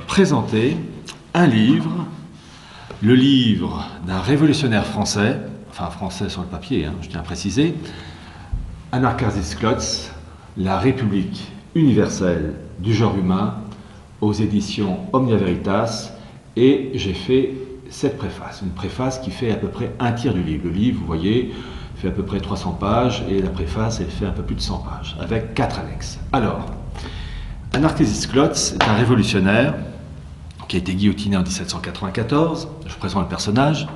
présenter un livre, le livre d'un révolutionnaire français, enfin français sur le papier, je tiens à préciser, Anarkazis Klotz, La République universelle du genre humain, aux éditions Omnia Veritas, et j'ai fait cette préface, une préface qui fait à peu près un tiers du livre. Le livre, vous voyez, fait à peu près 300 pages, et la préface, elle fait un peu plus de 100 pages, avec 4 annexes. Alors, Anarkazis Klotz est un révolutionnaire qui a été guillotiné en 1794, je présente le personnage,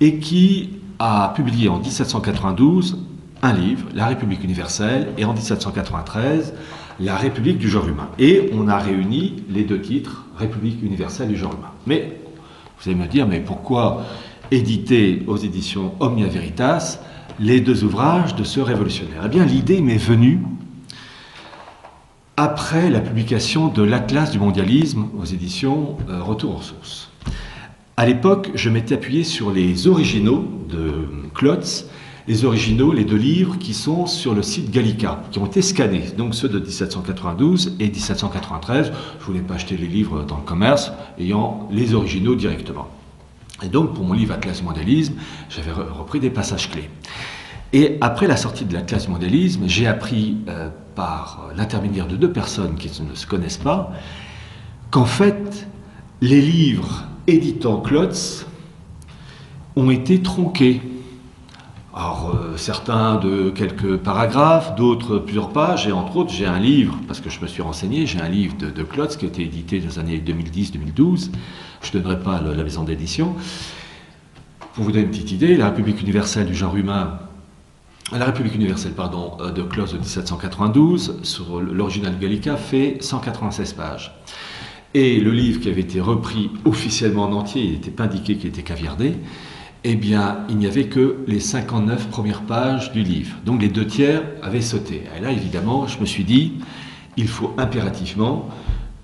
et qui a publié en 1792 un livre, La République universelle, et en 1793, La République du genre humain. Et on a réuni les deux titres, République universelle du genre humain. Mais, vous allez me dire, mais pourquoi éditer aux éditions Omnia Veritas les deux ouvrages de ce révolutionnaire? Eh bien, l'idée m'est venue après la publication de l'Atlas du mondialisme aux éditions Retour aux sources. À l'époque, je m'étais appuyé sur les originaux de Klotz, les originaux, les deux livres qui sont sur le site Gallica, qui ont été scannés, donc ceux de 1792 et 1793. Je ne voulais pas acheter les livres dans le commerce, ayant les originaux directement. Et donc, pour mon livre Atlas du mondialisme, j'avais repris des passages clés. Et après la sortie de l'Atlas du mondialisme, j'ai appris par l'intermédiaire de deux personnes qui ne se connaissent pas, qu'en fait, les livres éditant Klotz ont été tronqués. Alors, certains de quelques paragraphes, d'autres plusieurs pages, et entre autres, j'ai un livre, parce que je me suis renseigné, j'ai un livre de Klotz qui a été édité dans les années 2010-2012, je ne donnerai pas la maison d'édition. Pour vous donner une petite idée, La République universelle du genre humain, La République universelle, de Klotz de 1792, sur l'original Gallica, fait 196 pages. Et le livre qui avait été repris officiellement en entier, il n'était pas indiqué qu'il était caviardé, eh bien, il n'y avait que les 59 premières pages du livre. Donc les 2/3 avaient sauté. Et là, évidemment, je me suis dit, il faut impérativement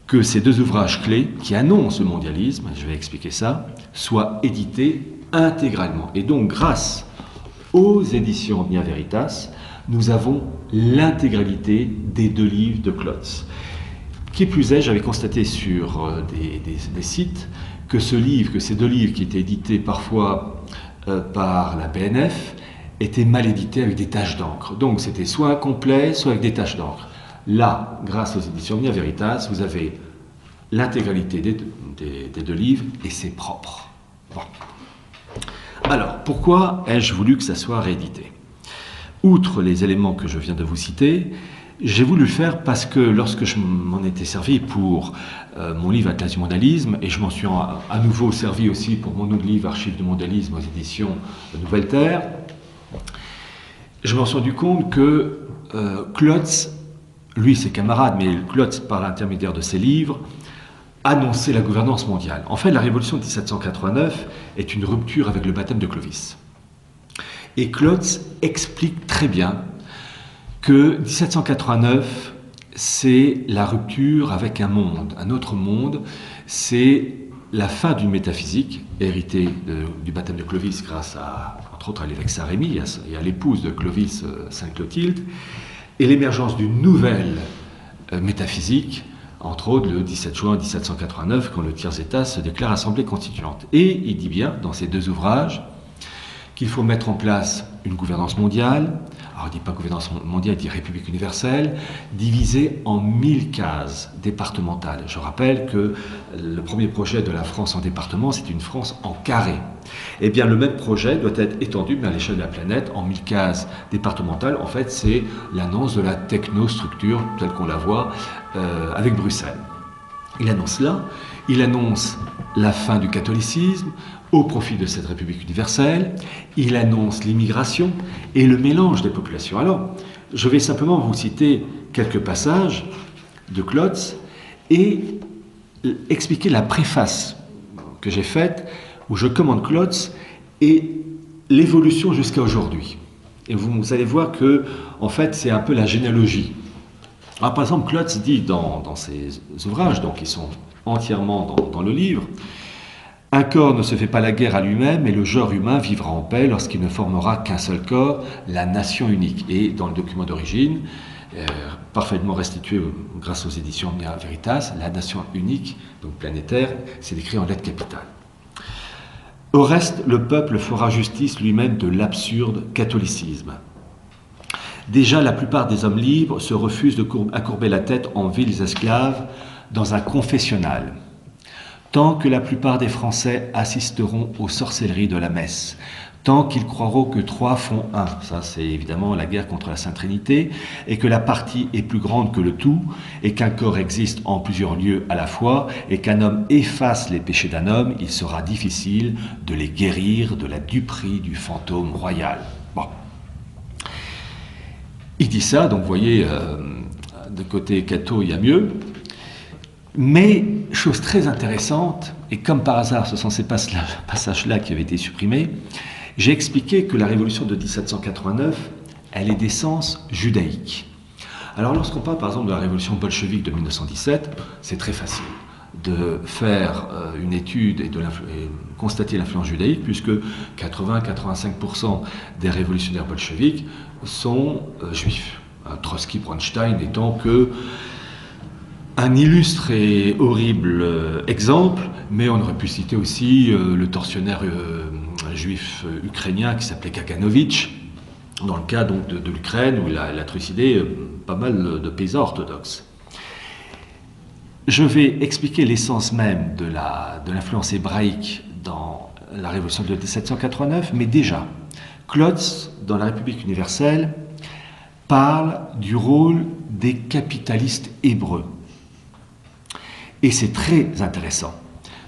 que ces deux ouvrages clés, qui annoncent le mondialisme, je vais expliquer ça, soient édités intégralement. Et donc, grâce aux éditions Omnia Veritas, nous avons l'intégralité des deux livres de Klotz. Qui plus est, j'avais constaté sur des sites que ces deux livres qui étaient édités parfois par la BNF étaient mal édités avec des taches d'encre. Donc c'était soit incomplet, soit avec des taches d'encre. Là, grâce aux éditions Omnia Veritas, vous avez l'intégralité des deux livres et c'est propre. Bon. Alors, pourquoi ai-je voulu que ça soit réédité? Outre les éléments que je viens de vous citer, j'ai voulu le faire parce que lorsque je m'en étais servi pour mon livre Atlas du mondialisme, et je m'en suis à nouveau servi aussi pour mon autre livre Archives du mondialisme aux éditions Nouvelle Terre, je m'en suis rendu compte que Klotz, lui ses camarades, mais Klotz par l'intermédiaire de ses livres, annonçait la gouvernance mondiale. En fait, la révolution de 1789 est une rupture avec le baptême de Clovis. Et Klotz explique très bien que 1789, c'est la rupture avec un monde, un autre monde, c'est la fin d'une métaphysique héritée du baptême de Clovis grâce entre autres à l'évêque Saint-Rémy et à l'épouse de Clovis, Sainte Clotilde, et l'émergence d'une nouvelle métaphysique, entre autres le 17 juin 1789, quand le tiers-État se déclare assemblée constituante. Et il dit bien, dans ces deux ouvrages, qu'il faut mettre en place une gouvernance mondiale. Alors, il ne dit pas gouvernance mondiale, il dit République universelle, divisée en 1000 cases départementales. Je rappelle que le premier projet de la France en département, c'est une France en carré. Eh bien, le même projet doit être étendu, mais à l'échelle de la planète, en 1000 cases départementales. En fait, c'est l'annonce de la technostructure, telle qu'on la voit avec Bruxelles. Il annonce cela, il annonce la fin du catholicisme au profit de cette République universelle, il annonce l'immigration et le mélange des populations. Alors, je vais simplement vous citer quelques passages de Klotz et expliquer la préface que j'ai faite, où je commande Klotz et l'évolution jusqu'à aujourd'hui. Et vous allez voir que, en fait, c'est un peu la généalogie. Alors, par exemple, Klotz dit dans ses ouvrages, donc ils sont entièrement dans le livre, « Un corps ne se fait pas la guerre à lui-même, et le genre humain vivra en paix lorsqu'il ne formera qu'un seul corps, la nation unique. » Et dans le document d'origine, parfaitement restitué grâce aux éditions Omnia Veritas, la nation unique, donc planétaire, c'est écrit en lettres capitales. Au reste, le peuple fera justice lui-même de l'absurde catholicisme. Déjà, la plupart des hommes libres se refusent à courber la tête en vils esclaves dans un confessionnal. Tant que la plupart des Français assisteront aux sorcelleries de la messe, tant qu'ils croiront que 3 font 1, ça c'est évidemment la guerre contre la Sainte Trinité, et que la partie est plus grande que le tout, et qu'un corps existe en plusieurs lieux à la fois, et qu'un homme efface les péchés d'un homme, il sera difficile de les guérir de la duperie du fantôme royal. Bon. Il dit ça, donc vous voyez, de côté catho, il y a mieux. Mais, chose très intéressante, et comme par hasard, ce sont ces passages-là qui avaient été supprimés, j'ai expliqué que la révolution de 1789, elle est d'essence judaïque. Alors lorsqu'on parle par exemple de la révolution bolchevique de 1917, c'est très facile de faire une étude et constater l'influence judaïque, puisque 80-85% des révolutionnaires bolcheviques sont juifs. Trotsky, Bronstein étant que un illustre et horrible exemple, mais on aurait pu citer aussi le tortionnaire juif ukrainien qui s'appelait Kaganovitch, dans le cas donc de l'Ukraine où il a trucidé pas mal de paysans orthodoxes. Je vais expliquer l'essence même de l'influence hébraïque dans la révolution de 1789, mais déjà, Klotz, dans la République universelle, parle du rôle des capitalistes hébreux. Et c'est très intéressant.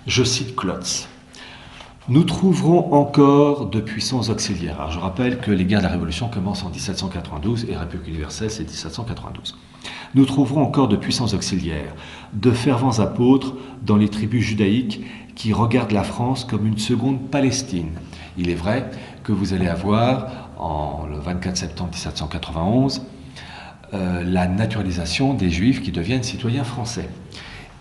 Je cite Klotz. « Nous trouverons encore de puissants auxiliaires. » Alors je rappelle que les guerres de la Révolution commencent en 1792 et la République universelle c'est 1792. « Nous trouverons encore de puissants auxiliaires, de fervents apôtres dans les tribus judaïques qui regardent la France comme une seconde Palestine. » Il est vrai que vous allez avoir, le 24 septembre 1791, la naturalisation des Juifs qui deviennent citoyens français.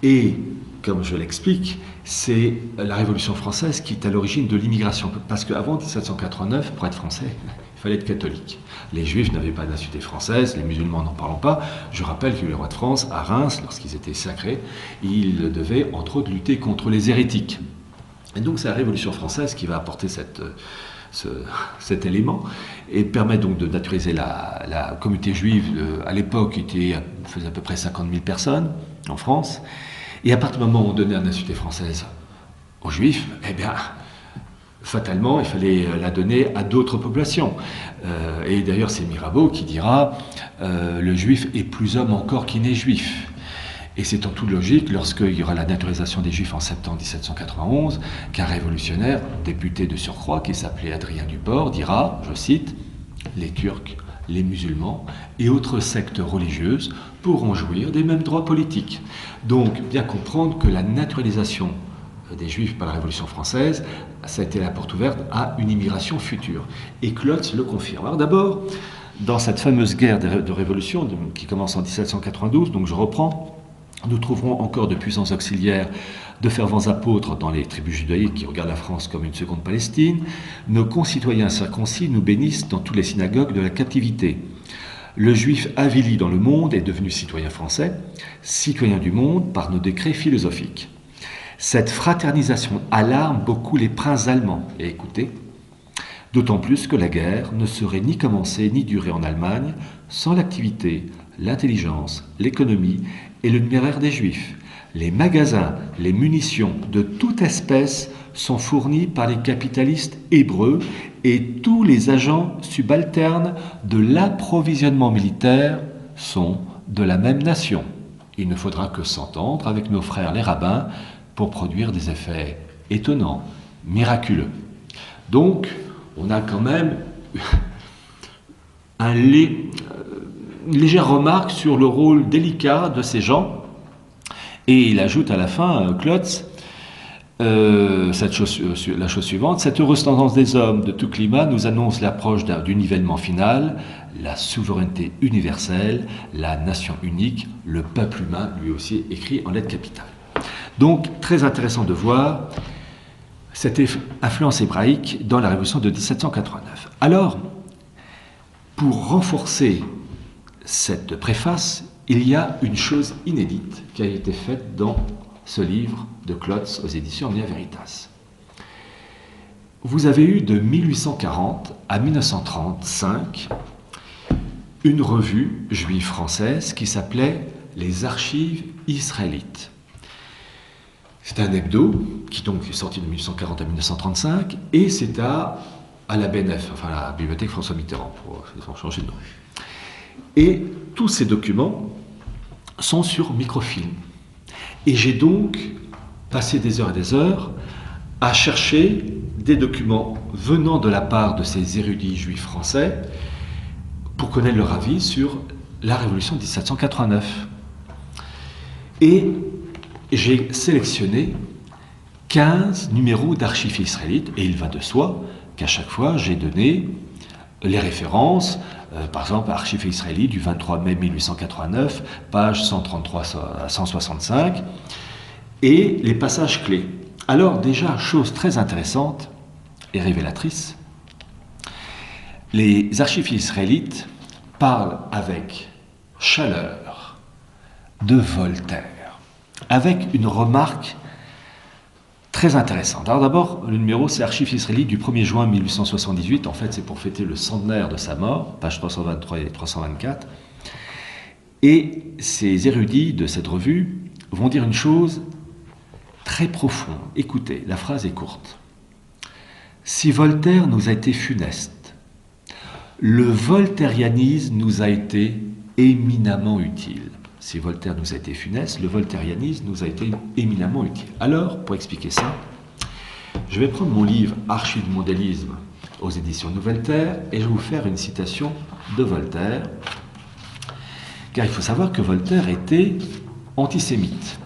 Et, comme je l'explique, c'est la Révolution française qui est à l'origine de l'immigration. Parce qu'avant 1789, pour être français, il fallait être catholique. Les Juifs n'avaient pas de nationalité française, les musulmans n'en parlons pas. Je rappelle que le roi de France, à Reims, lorsqu'ils étaient sacrés, il devait, entre autres, lutter contre les hérétiques. Et donc c'est la Révolution française qui va apporter cet élément et permet donc de naturaliser la communauté juive. À l'époque, faisait à peu près 50 000 personnes en France. Et à partir du moment où on donnait la nationalité française aux Juifs, eh bien, fatalement, il fallait la donner à d'autres populations. Et d'ailleurs, c'est Mirabeau qui dira le Juif est plus homme encore qu'il n'est Juif. Et c'est en toute logique, lorsqu'il y aura la naturalisation des Juifs en septembre 1791, qu'un révolutionnaire, député de surcroît, qui s'appelait Adrien Duport, dira, je cite, « Les Turcs, les musulmans et autres sectes religieuses pourront jouir des mêmes droits politiques. » Donc, bien comprendre que la naturalisation des Juifs par la Révolution française, ça a été la porte ouverte à une immigration future. Et Klotz le confirme. Alors d'abord, dans cette fameuse guerre de révolution qui commence en 1792, donc je reprends, nous trouverons encore de puissants auxiliaires, de fervents apôtres dans les tribus judaïques qui regardent la France comme une seconde Palestine. Nos concitoyens circoncis nous bénissent dans toutes les synagogues de la captivité. Le juif avili dans le monde est devenu citoyen français, citoyen du monde par nos décrets philosophiques. Cette fraternisation alarme beaucoup les princes allemands. Et écoutez, d'autant plus que la guerre ne serait ni commencée ni durée en Allemagne sans l'activité, l'intelligence, l'économie et le numéraire des Juifs. Les magasins, les munitions de toute espèce sont fournis par les capitalistes hébreux et tous les agents subalternes de l'approvisionnement militaire sont de la même nation. Il ne faudra que s'entendre avec nos frères les rabbins pour produire des effets étonnants, miraculeux. Donc, on a quand même une légère remarque sur le rôle délicat de ces gens. Et il ajoute à la fin, Klotz, la chose suivante, cette heureuse tendance des hommes de tout climat nous annonce l'approche du nivellement final, la souveraineté universelle, la nation unique, le peuple humain, lui aussi écrit en lettres capitales. Donc, très intéressant de voir cette influence hébraïque dans la révolution de 1789. Alors, pour renforcer cette préface, il y a une chose inédite qui a été faite dans ce livre de Klotz aux éditions Omnia Veritas. Vous avez eu de 1840 à 1935 une revue juive française qui s'appelait Les Archives israélites. C'est un hebdo qui donc est sorti de 1840 à 1935 et c'est à la BNF, enfin à la Bibliothèque François Mitterrand, pour changer de nom. Et tous ces documents sont sur microfilm. Et j'ai donc passé des heures et des heures à chercher des documents venant de la part de ces érudits juifs français pour connaître leur avis sur la Révolution de 1789. Et j'ai sélectionné 15 numéros d'archives israélites, et il va de soi qu'à chaque fois j'ai donné les références, par exemple Archives israélites du 23 mai 1889, page 133 à 165, et les passages clés. Alors déjà, chose très intéressante et révélatrice, les archives israélites parlent avec chaleur de Voltaire, avec une remarque très intéressante. Alors d'abord, le numéro, c'est Archives israélites du 1er juin 1878. En fait, c'est pour fêter le centenaire de sa mort, pages 323 et 324. Et ces érudits de cette revue vont dire une chose très profonde. Écoutez, la phrase est courte. Si Voltaire nous a été funeste, le voltairianisme nous a été éminemment utile. Si Voltaire nous a été funeste, le voltairianisme nous a été éminemment utile. Alors, pour expliquer ça, je vais prendre mon livre Archives du mondialisme aux éditions Nouvelle Terre et je vais vous faire une citation de Voltaire, car il faut savoir que Voltaire était antisémite.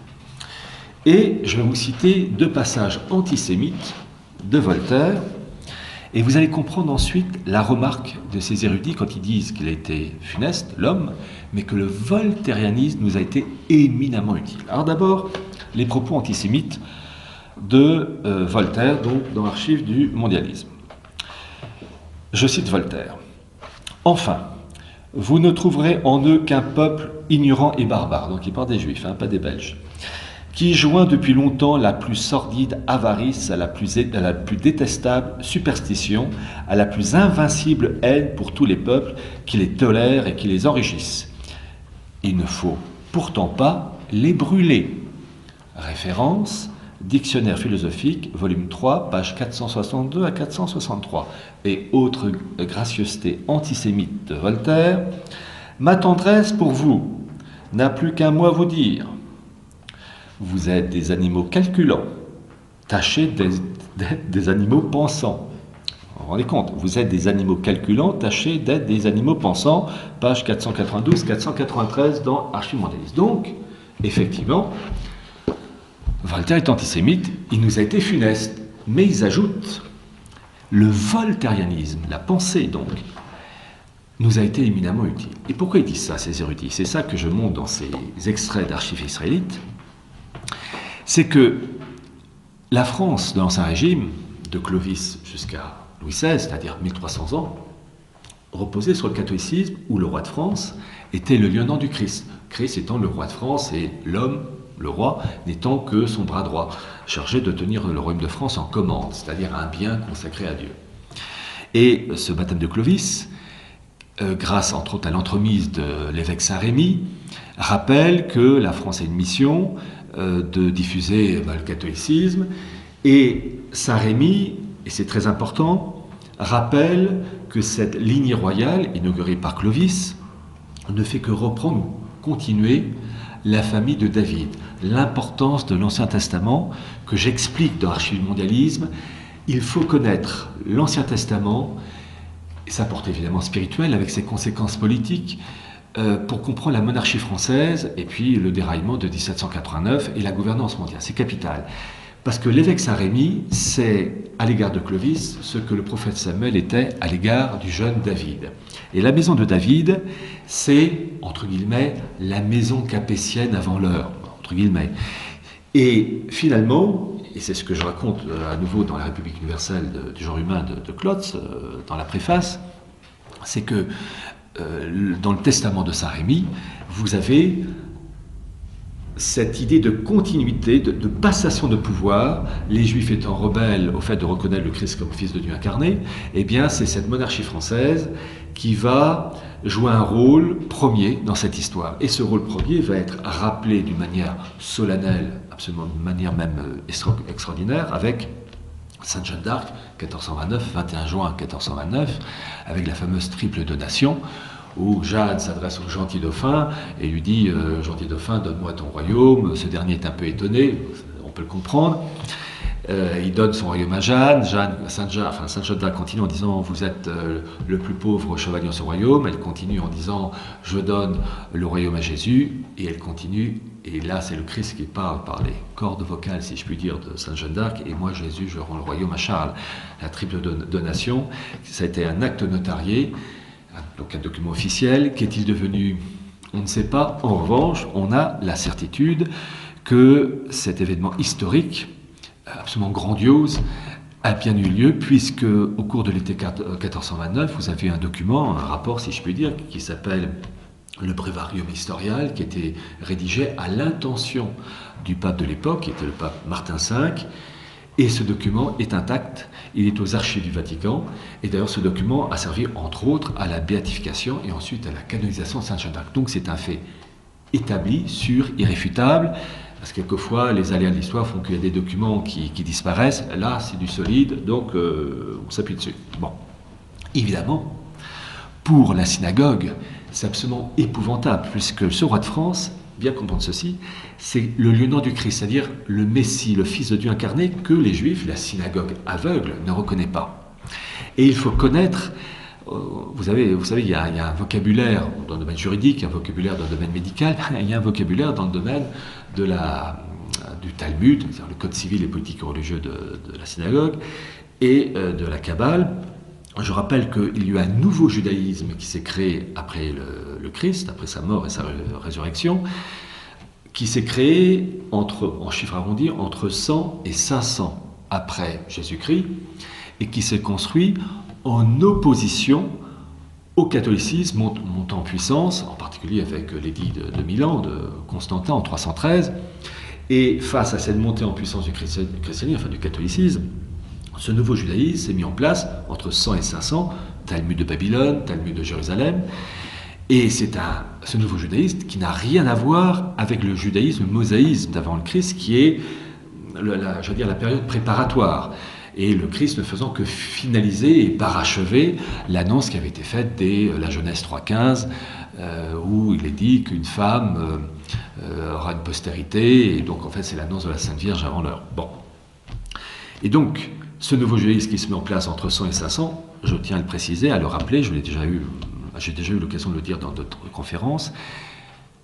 Et je vais vous citer 2 passages antisémites de Voltaire, et vous allez comprendre ensuite la remarque de ces érudits quand ils disent qu'il a été funeste, l'homme, mais que le voltairianisme nous a été éminemment utile. Alors d'abord, les propos antisémites de Voltaire, donc dans l'Archive du mondialisme. Je cite Voltaire. « Enfin, vous ne trouverez en eux qu'un peuple ignorant et barbare. » Donc il parle des Juifs, pas des Belges. Qui joint depuis longtemps la plus sordide avarice, à la plus détestable superstition, à la plus invincible haine pour tous les peuples qui les tolèrent et qui les enrichissent. Il ne faut pourtant pas les brûler. Référence, Dictionnaire philosophique, volume 3, page 462 à 463. Et autre gracieuseté antisémite de Voltaire, « Ma tendresse pour vous n'a plus qu'un mot à vous dire. Vous êtes des animaux calculants, tâchez d'être des animaux pensants. » Vous vous rendez compte, vous êtes des animaux calculants, tâchez d'être des animaux pensants, page 492-493 dans Archives mondialistes. Donc, effectivement, Voltaire est antisémite, il nous a été funeste, mais ils ajoutent le voltairianisme, la pensée donc, nous a été éminemment utile. Et pourquoi ils disent ça, ces érudits? C'est ça que je montre dans ces extraits d'archives israélites. C'est que la France de l'Ancien Régime, de Clovis jusqu'à Louis XVI, c'est-à-dire 1300 ans, reposait sur le catholicisme où le roi de France était le lieutenant du Christ. Christ étant le roi de France et l'homme, le roi, n'étant que son bras droit, chargé de tenir le royaume de France en commande, c'est-à-dire un bien consacré à Dieu. Et ce baptême de Clovis, grâce entre autres à l'entremise de l'évêque Saint-Rémy, rappelle que la France a une mission de diffuser le catholicisme, et Saint-Rémy, et c'est très important, rappelle que cette lignée royale, inaugurée par Clovis, ne fait que reprendre, continuer la famille de David, l'importance de l'Ancien Testament, que j'explique dans Archives du mondialisme. Il faut connaître l'Ancien Testament, et sa portée évidemment spirituelle, avec ses conséquences politiques, pour comprendre la monarchie française et puis le déraillement de 1789 et la gouvernance mondiale. C'est capital. Parce que l'évêque Saint-Rémy, c'est à l'égard de Clovis ce que le prophète Samuel était à l'égard du jeune David. Et la maison de David, c'est, entre guillemets, la maison capétienne avant l'heure, entre guillemets. Et finalement, et c'est ce que je raconte à nouveau dans la République universelle du genre humain de Klotz, dans la préface, c'est que dans le testament de Saint-Rémy, vous avez cette idée de continuité, de passation de pouvoir, les Juifs étant rebelles au fait de reconnaître le Christ comme Fils de Dieu incarné, eh bien c'est cette monarchie française qui va jouer un rôle premier dans cette histoire. Et ce rôle premier va être rappelé d'une manière solennelle, absolument d'une manière même extraordinaire, avec Sainte Jeanne d'Arc, 1429, 21 juin 1429, avec la fameuse triple donation, où Jeanne s'adresse au gentil dauphin et lui dit « Gentil dauphin, donne-moi ton royaume ». Ce dernier est un peu étonné, on peut le comprendre. Il donne son royaume à Jeanne. Sainte Jeanne d'Arc continue en disant « Vous êtes le plus pauvre chevalier de ce royaume ». Elle continue en disant « Je donne le royaume à Jésus ». Et elle continue, et là c'est le Christ qui parle par les cordes vocales, si je puis dire, de Sainte Jeanne d'Arc. « Et moi, Jésus, je rends le royaume à Charles ». La triple donation, ça a été un acte notarié, donc un document officiel. Qu'est-il devenu? On ne sait pas. En revanche, on a la certitude que cet événement historique, absolument grandiose, a bien eu lieu, puisque au cours de l'été 1429, vous avez un document, un rapport, si je puis dire, qui s'appelle le Breviarium Historial, qui a été rédigé à l'intention du pape de l'époque, qui était le pape Martin V. Et ce document est intact, il est aux archives du Vatican, et d'ailleurs ce document a servi entre autres à la béatification et ensuite à la canonisation de Sainte Jeanne d'Arc. Donc c'est un fait établi, sûr, irréfutable, parce que quelquefois les aléas de l'histoire font qu'il y a des documents qui disparaissent. Là c'est du solide, donc on s'appuie dessus. Bon, évidemment, pour la synagogue, c'est absolument épouvantable, puisque ce roi de France, bien comprendre ceci, c'est le lieutenant du Christ, c'est-à-dire le Messie, le Fils de Dieu incarné, que les Juifs, la synagogue aveugle, ne reconnaît pas. Et il faut connaître, vous savez, il y a un vocabulaire dans le domaine juridique, un vocabulaire dans le domaine médical, il y a un vocabulaire dans le domaine du Talmud, c'est-à-dire le code civil et politique et religieux de la synagogue, et de la Kabbale. Je rappelle qu'il y a eu un nouveau judaïsme qui s'est créé après le Christ, après sa mort et sa résurrection, qui s'est créé en chiffres arrondis, entre 100 et 500 après Jésus-Christ, et qui s'est construit en opposition au catholicisme montant en puissance, en particulier avec l'édit de Milan, de Constantin en 313, et face à cette montée en puissance du christianisme, enfin du catholicisme, ce nouveau judaïsme s'est mis en place entre 100 et 500, Talmud de Babylone, Talmud de Jérusalem, et c'est ce nouveau judaïsme qui n'a rien à voir avec le judaïsme, le mosaïsme d'avant le Christ, qui est, la période préparatoire, et le Christ ne faisant que finaliser et parachever l'annonce qui avait été faite dès la Genèse 3.15, où il est dit qu'une femme aura une postérité, et donc en fait c'est l'annonce de la Sainte Vierge avant l'heure. Bon. Et donc, ce nouveau judaïsme qui se met en place entre 100 et 500, je tiens à le préciser, à le rappeler, j'ai déjà eu l'occasion de le dire dans d'autres conférences,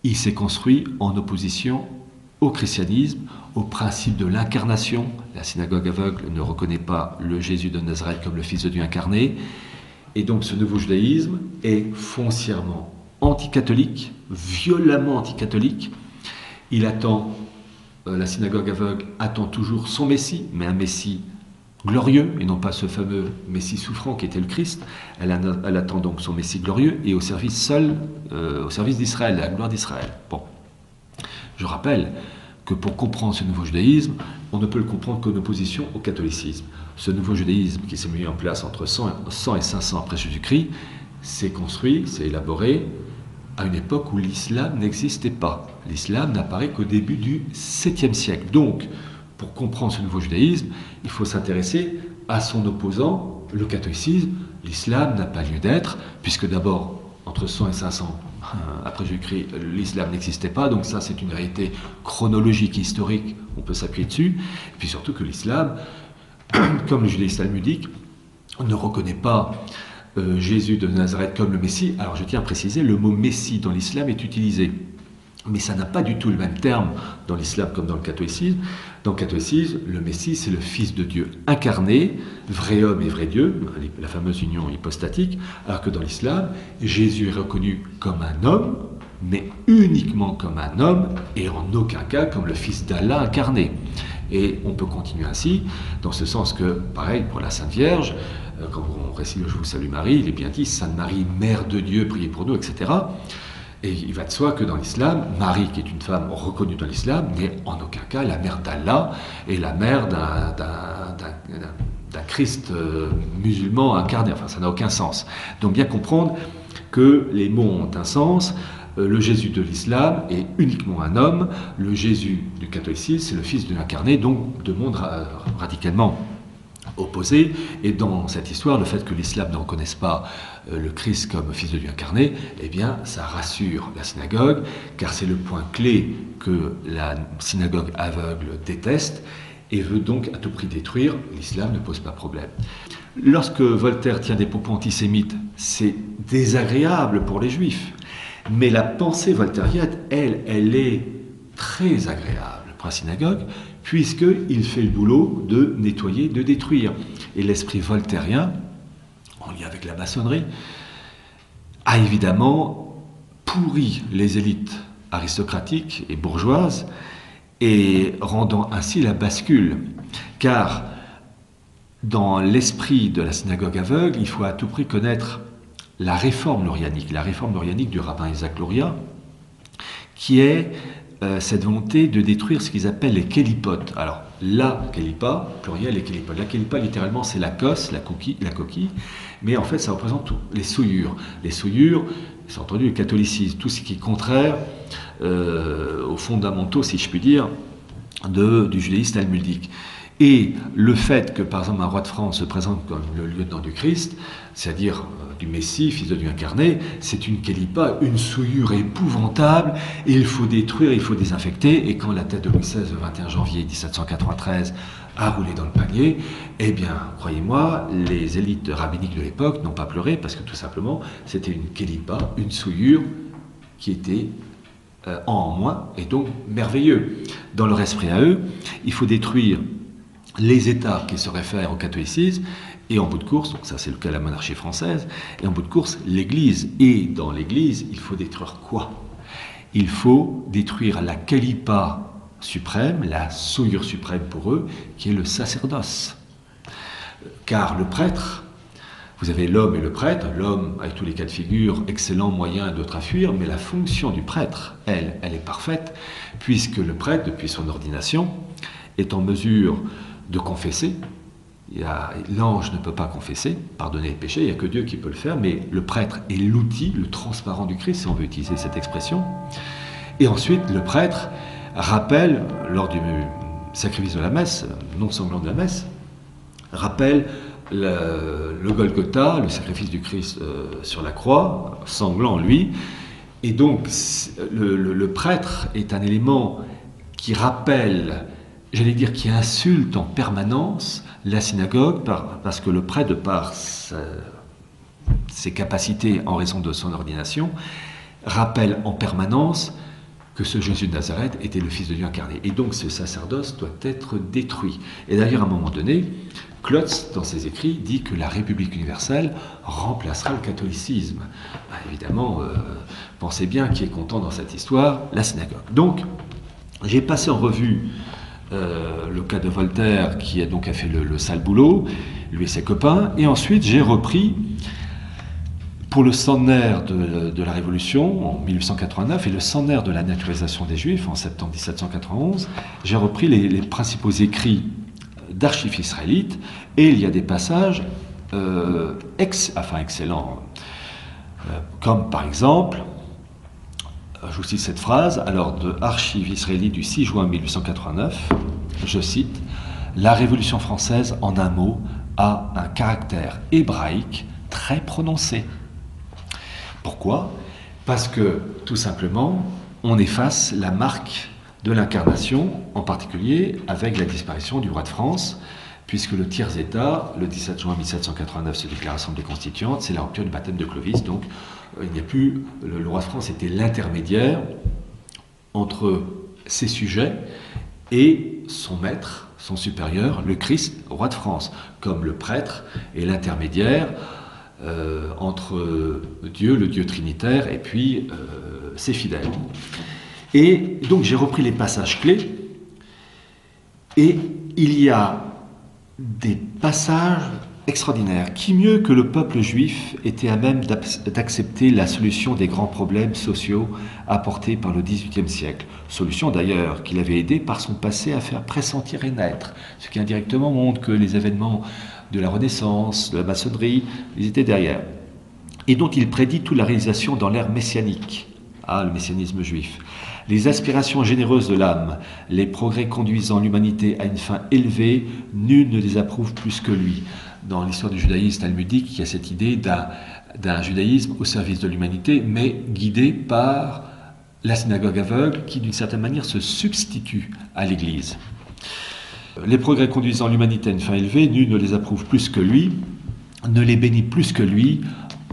il s'est construit en opposition au christianisme, au principe de l'incarnation. La synagogue aveugle ne reconnaît pas le Jésus de Nazareth comme le Fils de Dieu incarné, et donc ce nouveau judaïsme est foncièrement anticatholique, violemment anticatholique. Il attend, la synagogue aveugle attend toujours son Messie, mais un Messie glorieux, et non pas ce fameux Messie souffrant qui était le Christ. Elle attend donc son Messie glorieux et au service d'Israël, de la gloire d'Israël. Bon. Je rappelle que pour comprendre ce nouveau judaïsme, on ne peut le comprendre qu'en opposition au catholicisme. Ce nouveau judaïsme qui s'est mis en place entre 100 et 500 après Jésus-Christ s'est construit, s'est élaboré à une époque où l'islam n'existait pas. L'islam n'apparaît qu'au début du 7e siècle. Donc, pour comprendre ce nouveau judaïsme, il faut s'intéresser à son opposant, le catholicisme. L'islam n'a pas lieu d'être, puisque d'abord, entre 100 et 500 après Jésus-Christ, l'islam n'existait pas, donc ça c'est une réalité chronologique, historique, on peut s'appuyer dessus. Et puis surtout que l'islam, comme le judaïsme talmudique, ne reconnaît pas Jésus de Nazareth comme le Messie. Alors je tiens à préciser, le mot Messie dans l'islam est utilisé, mais ça n'a pas du tout le même terme dans l'islam comme dans le catholicisme. Dans le catholicisme, le Messie, c'est le Fils de Dieu incarné, vrai homme et vrai Dieu, la fameuse union hypostatique, alors que dans l'islam, Jésus est reconnu comme un homme, mais uniquement comme un homme, et en aucun cas comme le Fils d'Allah incarné. Et on peut continuer ainsi, dans ce sens que, pareil, pour la Sainte Vierge, quand on récite le Je vous salue Marie, il est bien dit, Sainte Marie, Mère de Dieu, priez pour nous, etc. Et il va de soi que dans l'islam, Marie, qui est une femme reconnue dans l'islam, n'est en aucun cas la mère d'Allah et la mère d'un Christ musulman incarné. Enfin, ça n'a aucun sens. Donc bien comprendre que les mots ont un sens. Le Jésus de l'islam est uniquement un homme. Le Jésus du catholicisme, c'est le Fils de l'incarné, donc deux mondes radicalement opposés. Et dans cette histoire, le fait que l'islam ne reconnaisse pas le Christ comme Fils de Dieu incarné, eh bien, ça rassure la synagogue, car c'est le point clé que la synagogue aveugle déteste et veut donc à tout prix détruire. L'islam ne pose pas problème. Lorsque Voltaire tient des propos antisémites, c'est désagréable pour les Juifs. Mais la pensée voltairienne, elle est très agréable pour la synagogue, puisqu'il fait le boulot de nettoyer, de détruire. Et l'esprit voltairien, en lien avec la maçonnerie, a évidemment pourri les élites aristocratiques et bourgeoises, et rendant ainsi la bascule. Car dans l'esprit de la synagogue aveugle, il faut à tout prix connaître la réforme lorianique du rabbin Isaac Luria, qui est cette volonté de détruire ce qu'ils appellent les kélipotes. Alors, la kélipa, pluriel, les kélipotes. La kélipa, littéralement, c'est la cosse, la coquille, mais en fait, ça représente les souillures. Les souillures, c'est entendu le catholicisme, tout ce qui est contraire aux fondamentaux, si je puis dire, du judaïsme talmudique. Et le fait que, par exemple, un roi de France se présente comme le lieutenant du Christ, c'est-à-dire du Messie, Fils de Dieu incarné, c'est une kélipa, une souillure épouvantable, et il faut détruire, il faut désinfecter. Et quand la tête de Louis XVI, le 21 janvier 1793, a roulé dans le panier, eh bien, croyez-moi, les élites rabbiniques de l'époque n'ont pas pleuré, parce que tout simplement, c'était une kélipa, une souillure qui était en moins, et donc merveilleux. Dans leur esprit à eux, il faut détruire les États qui se réfèrent au catholicisme, et en bout de course, donc ça c'est le cas de la monarchie française, et en bout de course, l'Église. Et dans l'Église, il faut détruire quoi? Il faut détruire la kélipa suprême, la souillure suprême pour eux, qui est le sacerdoce. Car le prêtre, vous avez l'homme et le prêtre, l'homme avec tous les cas de figure, excellent, moyen, d'autres à fuir, mais la fonction du prêtre, elle est parfaite, puisque le prêtre, depuis son ordination, est en mesure de confesser. L'ange ne peut pas confesser, pardonner les péchés, il n'y a que Dieu qui peut le faire, mais le prêtre est l'outil, le transparent du Christ, si on veut utiliser cette expression. Et ensuite, le prêtre rappelle, lors du sacrifice de la messe, non sanglant de la messe, rappelle le Golgotha, le sacrifice du Christ sur la croix, sanglant lui. Et donc, le prêtre est un élément qui rappelle, j'allais dire, qui insulte en permanence la synagogue, parce que le prêtre, de par ses capacités en raison de son ordination, rappelle en permanence que ce Jésus de Nazareth était le Fils de Dieu incarné. Et donc ce sacerdoce doit être détruit. Et d'ailleurs, à un moment donné, Klotz, dans ses écrits, dit que la République universelle remplacera le catholicisme. Ben, évidemment, pensez bien qui est content dans cette histoire, la synagogue. Donc, j'ai passé en revue le cas de Voltaire, qui a donc fait le sale boulot, lui et ses copains, et ensuite j'ai repris, pour le centenaire de la Révolution, en 1889, et le centenaire de la naturalisation des Juifs, en septembre 1791, j'ai repris les principaux écrits d'archives israélites, et il y a des passages excellents, comme par exemple, je vous cite cette phrase, alors de Archives israélites du 6 juin 1889, je cite, « La Révolution française, en un mot, a un caractère hébraïque très prononcé. » Pourquoi? Parce que, tout simplement, on efface la marque de l'incarnation, en particulier avec la disparition du roi de France, puisque le tiers-État, le 17 juin 1789, se déclare Assemblée constituante, c'est la rupture du baptême de Clovis, donc il n'y a plus, le roi de France était l'intermédiaire entre ses sujets et son maître, son supérieur, le Christ, roi de France, comme le prêtre est l'intermédiaire entre Dieu, le Dieu trinitaire, et puis ses fidèles. Et donc j'ai repris les passages clés Et il y a des passages extraordinaires. Qui mieux que le peuple juif était à même d'accepter la solution des grands problèmes sociaux apportés par le XVIIIe siècle. Solution d'ailleurs qu'il avait aidé par son passé à faire pressentir et naître, ce qui indirectement montre que les événements de la Renaissance, de la maçonnerie, ils étaient derrière. Et donc il prédit toute la réalisation dans l'ère messianique, le messianisme juif. Les aspirations généreuses de l'âme, les progrès conduisant l'humanité à une fin élevée, nul ne les approuve plus que lui. Dans l'histoire du judaïsme talmudique, il y a cette idée d'un judaïsme au service de l'humanité, mais guidé par la synagogue aveugle, qui d'une certaine manière se substitue à l'Église. Les progrès conduisant l'humanité à une fin élevée, nul ne les approuve plus que lui, ne les bénit plus que lui.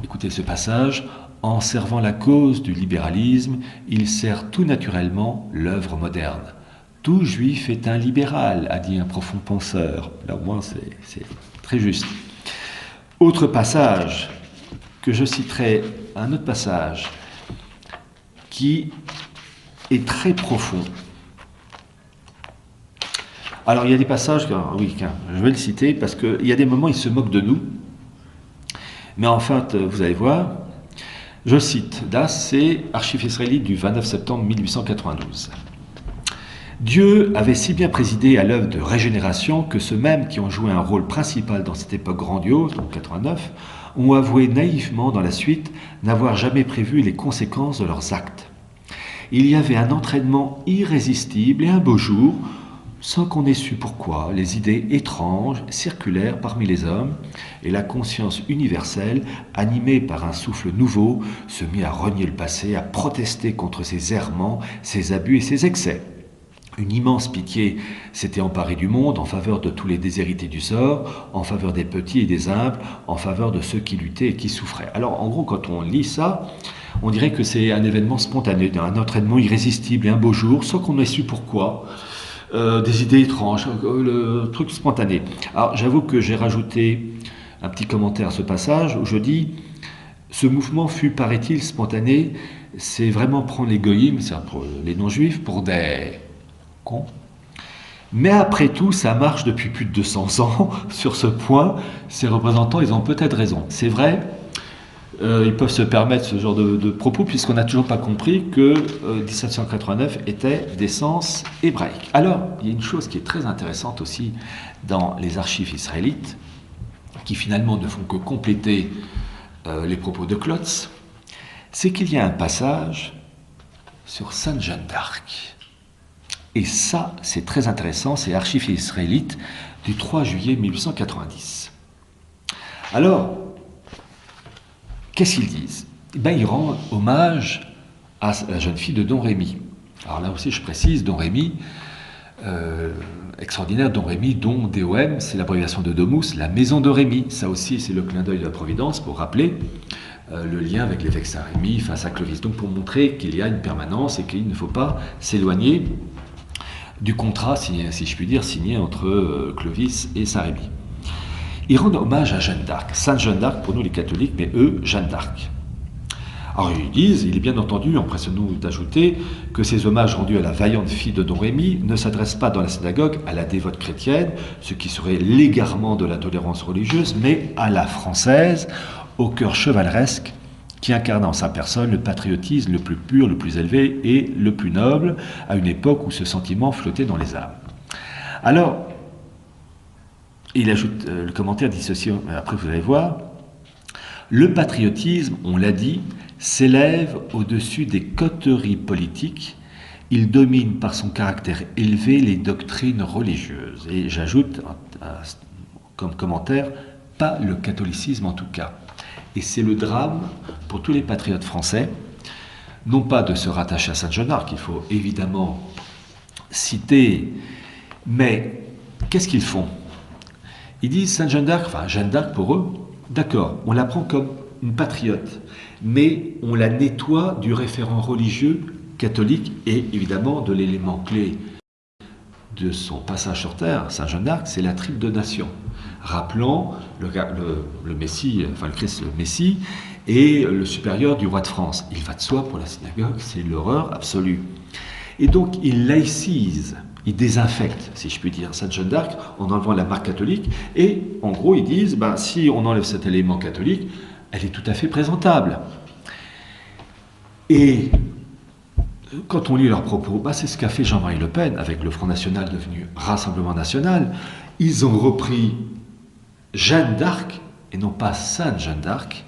Écoutez ce passage. En servant la cause du libéralisme, il sert tout naturellement l'œuvre moderne. Tout juif est un libéral, a dit un profond penseur. Là au moins c'est très juste. Autre passage que je citerai, un autre passage qui est très profond. Alors il y a des passages, je vais le citer parce qu'il y a des moments où il se moque de nous, mais en fait vous allez voir. Je cite, là c'est Archives israélites du 29 septembre 1892. Dieu avait si bien présidé à l'œuvre de régénération que ceux mêmes qui ont joué un rôle principal dans cette époque grandiose, donc 89, ont avoué naïvement dans la suite n'avoir jamais prévu les conséquences de leurs actes. Il y avait un entraînement irrésistible et un beau jour, sans qu'on ait su pourquoi, les idées étranges circulèrent parmi les hommes et la conscience universelle, animée par un souffle nouveau, se mit à renier le passé, à protester contre ses errements, ses abus et ses excès. Une immense pitié s'était emparée du monde en faveur de tous les déshérités du sort, en faveur des petits et des humbles, en faveur de ceux qui luttaient et qui souffraient. Alors en gros, quand on lit ça, on dirait que c'est un événement spontané, un entraînement irrésistible et un beau jour, sans qu'on ait su pourquoi. Des idées étranges, le truc spontané. Alors j'avoue que j'ai rajouté un petit commentaire à ce passage où je dis « Ce mouvement fut, paraît-il, spontané, c'est vraiment prendre les goyim, c'est-à-dire les non-juifs, pour des cons. Mais après tout, ça marche depuis plus de 200 ans. Sur ce point, ces représentants, ils ont peut-être raison. C'est vrai, ils peuvent se permettre ce genre de propos puisqu'on n'a toujours pas compris que 1789 était d'essence hébraïque. Alors, il y a une chose qui est très intéressante aussi dans les archives israélites, qui finalement ne font que compléter les propos de Klotz, c'est qu'il y a un passage sur Sainte Jeanne d'Arc. Et ça, c'est très intéressant, c'est archives israélites du 3 juillet 1890. Alors, qu'est-ce qu'ils disent? Ils rendent hommage à la jeune fille de Don Rémy. Alors là aussi, je précise, Don Rémy, extraordinaire, Don Rémy, Don DOM, c'est l'abréviation de Domus, la maison de Rémy. Ça aussi, c'est le clin d'œil de la Providence pour rappeler le lien avec l'évêque Saint-Rémy face à Clovis. Donc pour montrer qu'il y a une permanence et qu'il ne faut pas s'éloigner du contrat, si je puis dire, signé entre Clovis et Saint-Rémy. Ils rendent hommage à Jeanne d'Arc. Sainte Jeanne d'Arc pour nous les catholiques, mais eux, Jeanne d'Arc. Alors ils disent, il est bien entendu, empressons-nous d'ajouter, que ces hommages rendus à la vaillante fille de Don Rémy ne s'adressent pas dans la synagogue à la dévote chrétienne, ce qui serait l'égarement de la tolérance religieuse, mais à la française, au cœur chevaleresque, qui incarne en sa personne le patriotisme le plus pur, le plus élevé et le plus noble, à une époque où ce sentiment flottait dans les âmes. Alors, il ajoute, le commentaire dit ceci, après vous allez voir, le patriotisme, on l'a dit, s'élève au-dessus des coteries politiques, il domine par son caractère élevé les doctrines religieuses. Et j'ajoute, comme commentaire, pas le catholicisme en tout cas. Et c'est le drame pour tous les patriotes français, non pas de se rattacher à Sainte Jeanne d'Arc, qu'il faut évidemment citer, mais qu'est-ce qu'ils font? Ils disent Sainte Jeanne d'Arc, enfin Jeanne d'Arc pour eux, d'accord, on la prend comme une patriote, mais on la nettoie du référent religieux catholique et évidemment de l'élément clé de son passage sur terre, Sainte Jeanne d'Arc, c'est la triple donation, rappelant le Messie, enfin le Christ, le Messie, et le supérieur du roi de France. Il va de soi pour la synagogue, c'est l'horreur absolue. Et donc il laïcise Ils désinfectent, si je puis dire, Sainte Jeanne d'Arc en enlevant la marque catholique. Et en gros, ils disent, ben, si on enlève cet élément catholique, elle est tout à fait présentable. Et quand on lit leurs propos, ben, c'est ce qu'a fait Jean-Marie Le Pen avec le Front National devenu Rassemblement National. Ils ont repris Jeanne d'Arc, et non pas Sainte Jeanne d'Arc.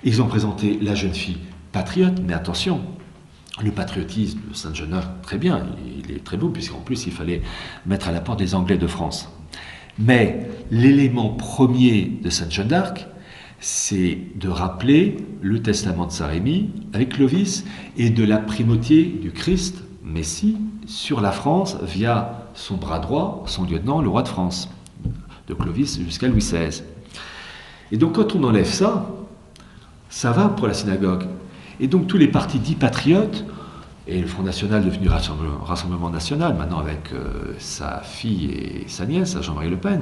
Ils ont présenté la jeune fille patriote, mais attention, le patriotisme de Sainte Jeanne d'Arc, très bien, il est très beau, puisqu'en plus il fallait mettre à la porte des Anglais de France. Mais l'élément premier de Sainte Jeanne d'Arc, c'est de rappeler le testament de Saint-Rémy avec Clovis et de la primauté du Christ, Messie, sur la France via son bras droit, son lieutenant, le roi de France, de Clovis jusqu'à Louis XVI. Et donc quand on enlève ça, ça va pour la synagogue. Et donc tous les partis dits patriotes, et le Front National devenu Rassemblement National, maintenant avec sa fille et sa nièce, Jean-Marie Le Pen,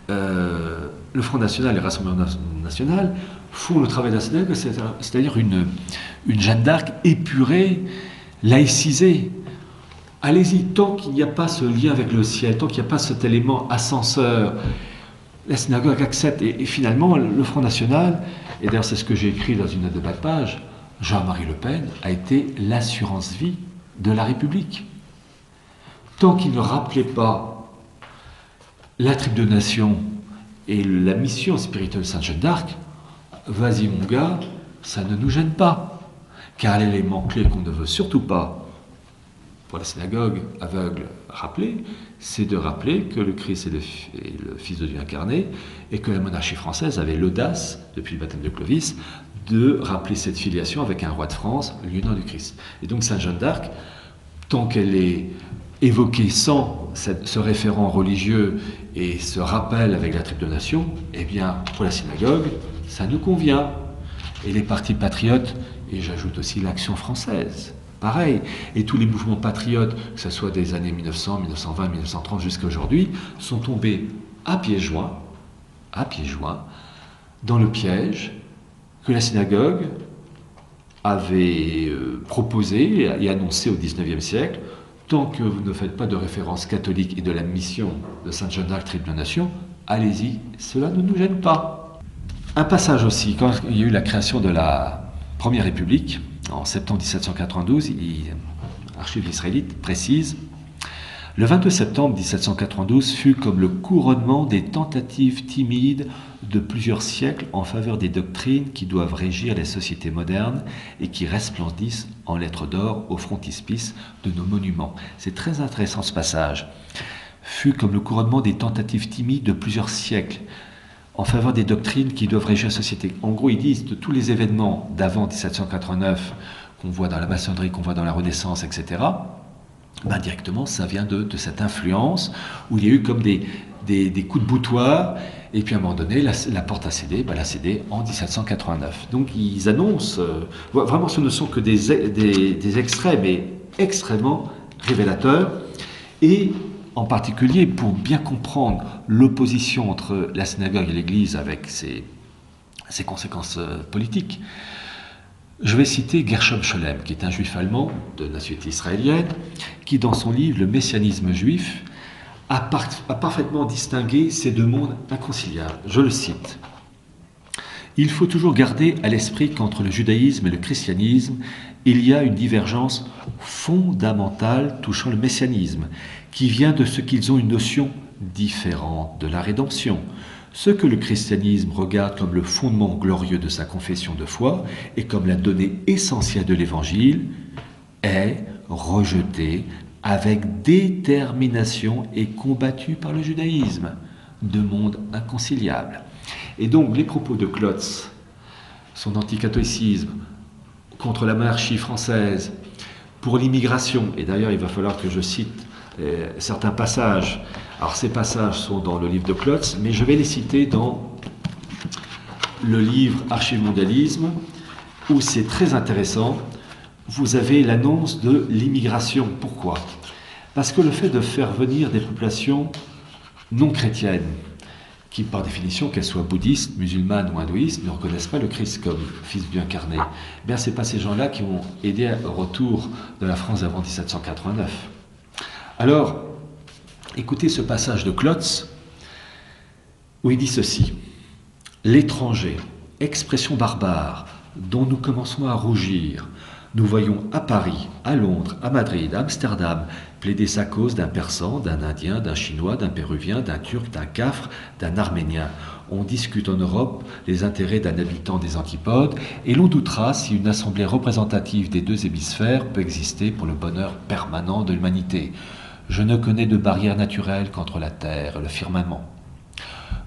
le Front National et le Rassemblement National font le travail de la synagogue, c'est-à-dire une Jeanne d'Arc épurée, laïcisée. Allez-y, tant qu'il n'y a pas ce lien avec le ciel, tant qu'il n'y a pas cet élément ascenseur, la synagogue accepte. Et finalement, le Front National, et d'ailleurs c'est ce que j'ai écrit dans une note de bas de page, Jean-Marie Le Pen a été l'assurance-vie de la République. Tant qu'il ne rappelait pas la triple de nation et la mission spirituelle de Sainte Jeanne d'Arc, vas-y mon gars, ça ne nous gêne pas. Car l'élément clé qu'on ne veut surtout pas, pour la synagogue aveugle, rappeler, c'est de rappeler que le Christ est le Fils de Dieu incarné et que la monarchie française avait l'audace, depuis le baptême de Clovis, de rappeler cette filiation avec un roi de France, lieutenant du Christ. Et donc Sainte Jeanne d'Arc, tant qu'elle est évoquée sans ce référent religieux et ce rappel avec la triple nation, eh bien, pour la synagogue, ça nous convient. Et les partis patriotes, et j'ajoute aussi l'Action française, pareil. Et tous les mouvements patriotes, que ce soit des années 1900, 1920, 1930 jusqu'à aujourd'hui, sont tombés à pieds joints, dans le piège que la synagogue avait proposé et annoncé au XIXe siècle. Tant que vous ne faites pas de référence catholique et de la mission de Sainte Jeanne d'Arc, triple nation, allez-y, cela ne nous gêne pas. Un passage aussi, quand il y a eu la création de la Première République, en septembre 1792, l'archive israélite précise: le 22 septembre 1792 fut comme le couronnement des tentatives timides de plusieurs siècles en faveur des doctrines qui doivent régir les sociétés modernes et qui resplendissent en lettres d'or au frontispice de nos monuments. C'est très intéressant ce passage. Fut comme le couronnement des tentatives timides de plusieurs siècles en faveur des doctrines qui doivent régir la société. En gros, ils disent de tous les événements d'avant 1789 qu'on voit dans la maçonnerie, qu'on voit dans la Renaissance, etc., ben directement, ça vient de cette influence où il y a eu comme des coups de boutoir, et puis à un moment donné, la porte a cédé, ben elle a cédé en 1789. Donc ils annoncent, vraiment ce ne sont que des extraits, mais extrêmement révélateurs, et en particulier pour bien comprendre l'opposition entre la synagogue et l'Église avec ses conséquences politiques. Je vais citer Gershom Scholem, qui est un juif allemand de nationalité israélienne, qui dans son livre « Le messianisme juif » a parfaitement distingué ces deux mondes inconciliables. Je le cite. « Il faut toujours garder à l'esprit qu'entre le judaïsme et le christianisme, il y a une divergence fondamentale touchant le messianisme, qui vient de ce qu'ils ont une notion différente de la rédemption. Ce que le christianisme regarde comme le fondement glorieux de sa confession de foi et comme la donnée essentielle de l'Évangile est rejeté avec détermination et combattu par le judaïsme. Deux mondes inconciliables. » Et donc les propos de Klotz, son anticatholicisme, contre la monarchie française, pour l'immigration, et d'ailleurs il va falloir que je cite certains passages. Alors ces passages sont dans le livre de Klotz, mais je vais les citer dans le livre Archives mondialisme, où c'est très intéressant. Vous avez l'annonce de l'immigration. Pourquoi? Parce que le fait de faire venir des populations non chrétiennes, qui par définition, qu'elles soient bouddhistes, musulmanes ou hindouistes, ne reconnaissent pas le Christ comme Fils de Dieu incarné, eh bien ce n'est pas ces gens-là qui ont aidé au retour de la France avant 1789. Alors, écoutez ce passage de Klotz où il dit ceci. L'étranger, expression barbare dont nous commençons à rougir, nous voyons à Paris, à Londres, à Madrid, à Amsterdam, plaider sa cause d'un Persan, d'un Indien, d'un Chinois, d'un Péruvien, d'un Turc, d'un Cafre, d'un Arménien. On discute en Europe les intérêts d'un habitant des antipodes et l'on doutera si une assemblée représentative des deux hémisphères peut exister pour le bonheur permanent de l'humanité. Je ne connais de barrière naturelle qu'entre la terre et le firmament.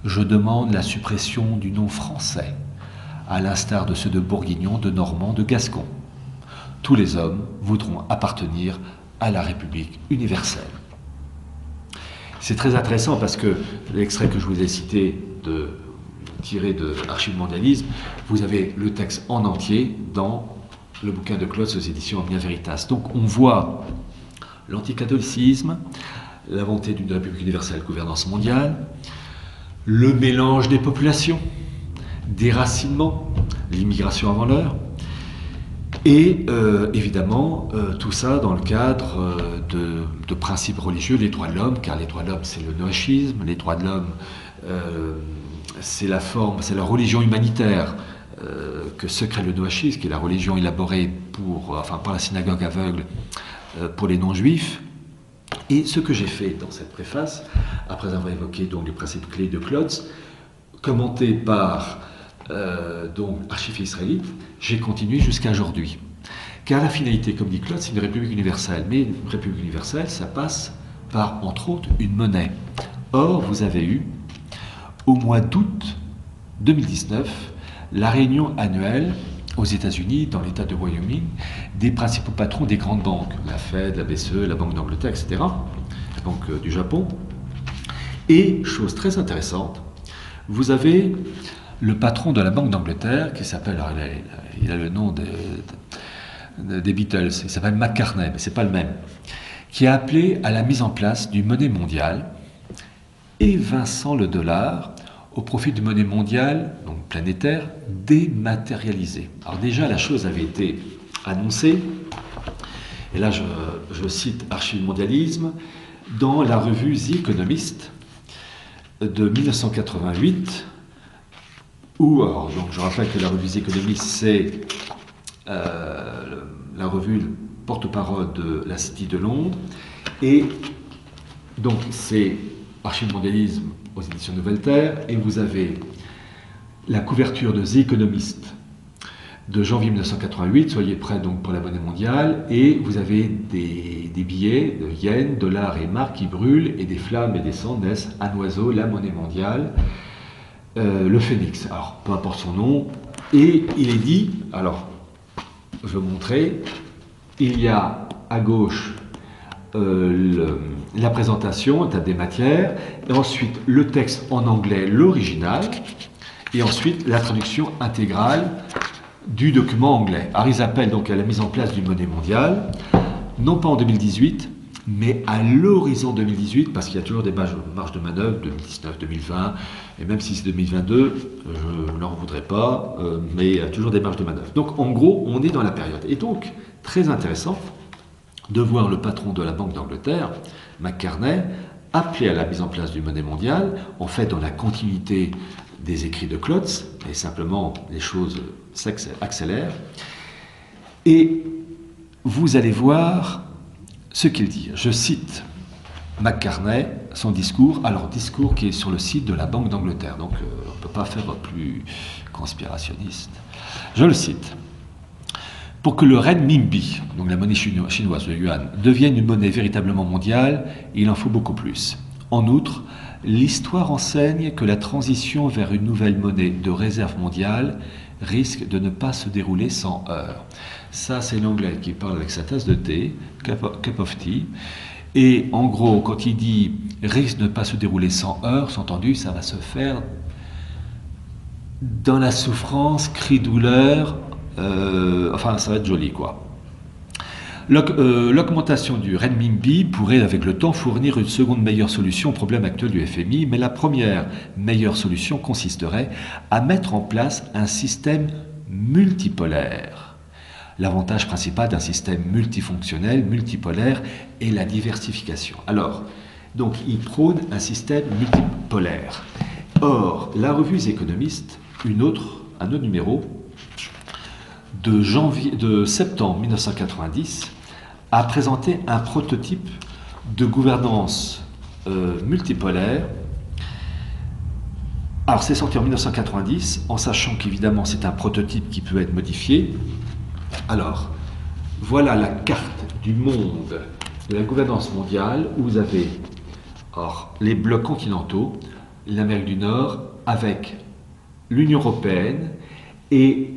Je demande la suppression du nom français, à l'instar de ceux de Bourguignon, de Normand, de Gascon. Tous les hommes voudront appartenir à la République universelle. C'est très intéressant parce que l'extrait que je vous ai cité, tiré de Archives mondialisme, vous avez le texte en entier dans le bouquin de Klotz aux éditions Omnia Veritas. Donc on voit l'anticatholicisme, la volonté d'une République universelle, gouvernance mondiale, le mélange des populations, déracinement, l'immigration avant l'heure, et évidemment tout ça dans le cadre de principes religieux, les droits de l'homme, car les droits de l'homme c'est le noachisme, les droits de l'homme c'est la la religion humanitaire que secret le noachisme, qui est la religion élaborée par la synagogue aveugle pour les non-juifs. Et ce que j'ai fait dans cette préface, après avoir évoqué donc les principes clés de Klotz, commenté par Archives israélites, j'ai continué jusqu'à aujourd'hui. Car la finalité, comme dit Klotz, c'est une république universelle. Mais une république universelle, ça passe par, entre autres, une monnaie. Or, vous avez eu, au mois d'août 2019, la réunion annuelle aux États-Unis, dans l'État de Wyoming, des principaux patrons des grandes banques, la Fed, la BCE, la Banque d'Angleterre, etc., la Banque du Japon. Et, chose très intéressante, vous avez le patron de la Banque d'Angleterre, qui s'appelle, il a le nom des Beatles, il s'appelle McCartney, mais ce n'est pas le même, qui a appelé à la mise en place d'une monnaie mondiale, évinçant le dollar au profit d'une monnaie mondiale, donc planétaire, dématérialisée. Alors déjà, la chose avait été annoncée, et là je cite Archives mondialisme, dans la revue The Economist de 1988, où, alors, donc, je rappelle que la revue The Economist, c'est la revue porte-parole de la City de Londres, et donc c'est Archives mondialisme aux éditions Nouvelle Terre, et vous avez la couverture de The Economist de janvier 1988, soyez prêts donc pour la monnaie mondiale, et vous avez des billets de yens, dollars et marks qui brûlent, et des flammes et des cendres naissent, un oiseau, la monnaie mondiale, le phénix, alors peu importe son nom, et il est dit, alors je vais vous montrer, il y a à gauche la présentation, étape des matières, et ensuite le texte en anglais, l'original, et ensuite la traduction intégrale du document anglais. Alors ils appellent donc à la mise en place d'une monnaie mondiale, non pas en 2018, mais à l'horizon 2018, parce qu'il y a toujours des marges de manœuvre, 2019, 2020, et même si c'est 2022, je ne leur voudrais pas, mais il y a toujours des marges de manœuvre. Donc en gros, on est dans la période. Et donc, très intéressant de voir le patron de la Banque d'Angleterre, McCartney, appeler à la mise en place d'une monnaie mondiale, en fait dans la continuité des écrits de Klotz, et simplement les choses s'accélèrent. Et vous allez voir ce qu'il dit. Je cite McCartney, son discours, alors discours qui est sur le site de la Banque d'Angleterre, donc on ne peut pas faire plus conspirationniste. Je le cite. Pour que le renminbi, donc la monnaie chinoise, le yuan, devienne une monnaie véritablement mondiale, il en faut beaucoup plus. En outre, l'histoire enseigne que la transition vers une nouvelle monnaie de réserve mondiale risque de ne pas se dérouler sans heurts. Ça, c'est l'anglais qui parle avec sa tasse de thé, cup of tea. Et en gros, quand il dit risque de ne pas se dérouler sans heurts, entendu, ça va se faire dans la souffrance, cri douleur, enfin, ça va être joli, quoi. L'augmentation du renminbi pourrait, avec le temps, fournir une seconde meilleure solution au problème actuel du FMI, mais la première meilleure solution consisterait à mettre en place un système multipolaire. l'avantage principal d'un système multifonctionnel, multipolaire et la diversification. Alors, donc, il prône un système multipolaire. Or, la revue des économistes, un autre numéro, de septembre 1990, a présenté un prototype de gouvernance multipolaire. Alors, c'est sorti en 1990, en sachant qu'évidemment, c'est un prototype qui peut être modifié. Alors, voilà la carte du monde, de la gouvernance mondiale, où vous avez les blocs continentaux, l'Amérique du Nord, avec l'Union européenne, et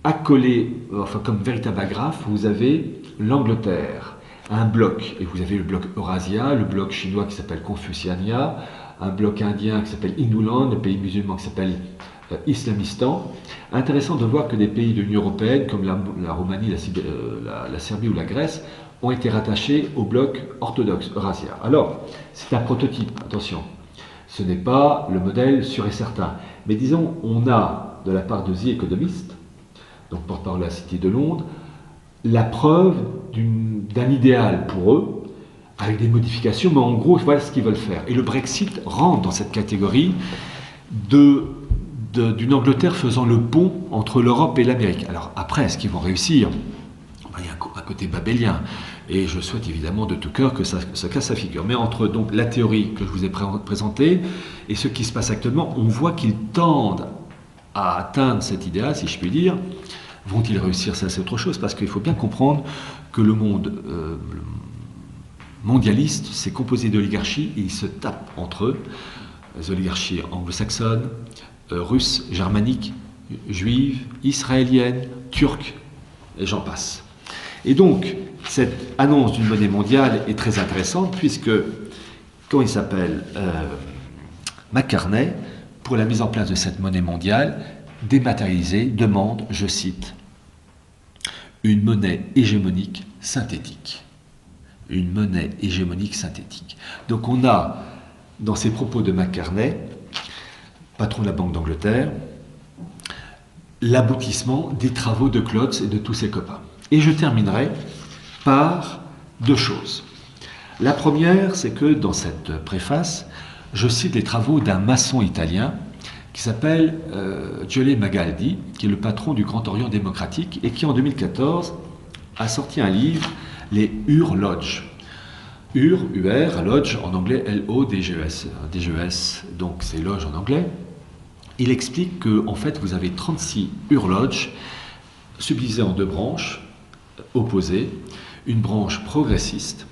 accolé, comme véritable agrafe, vous avez l'Angleterre, un bloc, et vous avez le bloc Eurasia, le bloc chinois qui s'appelle Confuciania, un bloc indien qui s'appelle Hinduland, le pays musulman qui s'appelle Islamistan. Intéressant de voir que des pays de l'Union européenne, comme la Roumanie, la Serbie ou la Grèce, ont été rattachés au bloc orthodoxe Eurasia. Alors, c'est un prototype, attention, ce n'est pas le modèle sûr et certain, mais disons, on a, de la part de The Economist, donc porte-parole de la Cité de Londres, la preuve d'un idéal pour eux, avec des modifications, mais en gros, voilà ce qu'ils veulent faire. Et le Brexit rentre dans cette catégorie d'une Angleterre faisant le pont entre l'Europe et l'Amérique. Alors après, est-ce qu'ils vont réussir? Il y a un côté babélien, et je souhaite évidemment de tout cœur que ça casse sa figure. Mais entre donc la théorie que je vous ai présentée et ce qui se passe actuellement, on voit qu'ils tendent à atteindre cet idéal, si je puis dire. Vont-ils réussir? Ça, c'est autre chose, parce qu'il faut bien comprendre que le monde mondialiste, c'est composé d'oligarchies, et ils se tapent entre eux, les oligarchies anglo-saxonnes, russes, germaniques, juives, israéliennes, turques, et j'en passe. Et donc, cette annonce d'une monnaie mondiale est très intéressante, puisque, quand il s'appelle McCartney, pour la mise en place de cette monnaie mondiale, dématérialisée, demande, je cite, une monnaie hégémonique synthétique. Une monnaie hégémonique synthétique. Donc on a, dans ces propos de McCartney, patron de la Banque d'Angleterre, l'aboutissement des travaux de Klotz et de tous ses copains. Et je terminerai par deux choses. La première, c'est que dans cette préface, je cite les travaux d'un maçon italien qui s'appelle Giulio Magaldi, qui est le patron du Grand Orient démocratique et qui en 2014 a sorti un livre, les Ur Lodge. Ur, UR, Lodge en anglais L-O-D-G-E-S, D-G-E-S, donc c'est loge en anglais. Il explique que en fait vous avez 36 Ur Lodge subdivisées en deux branches opposées, une branche progressiste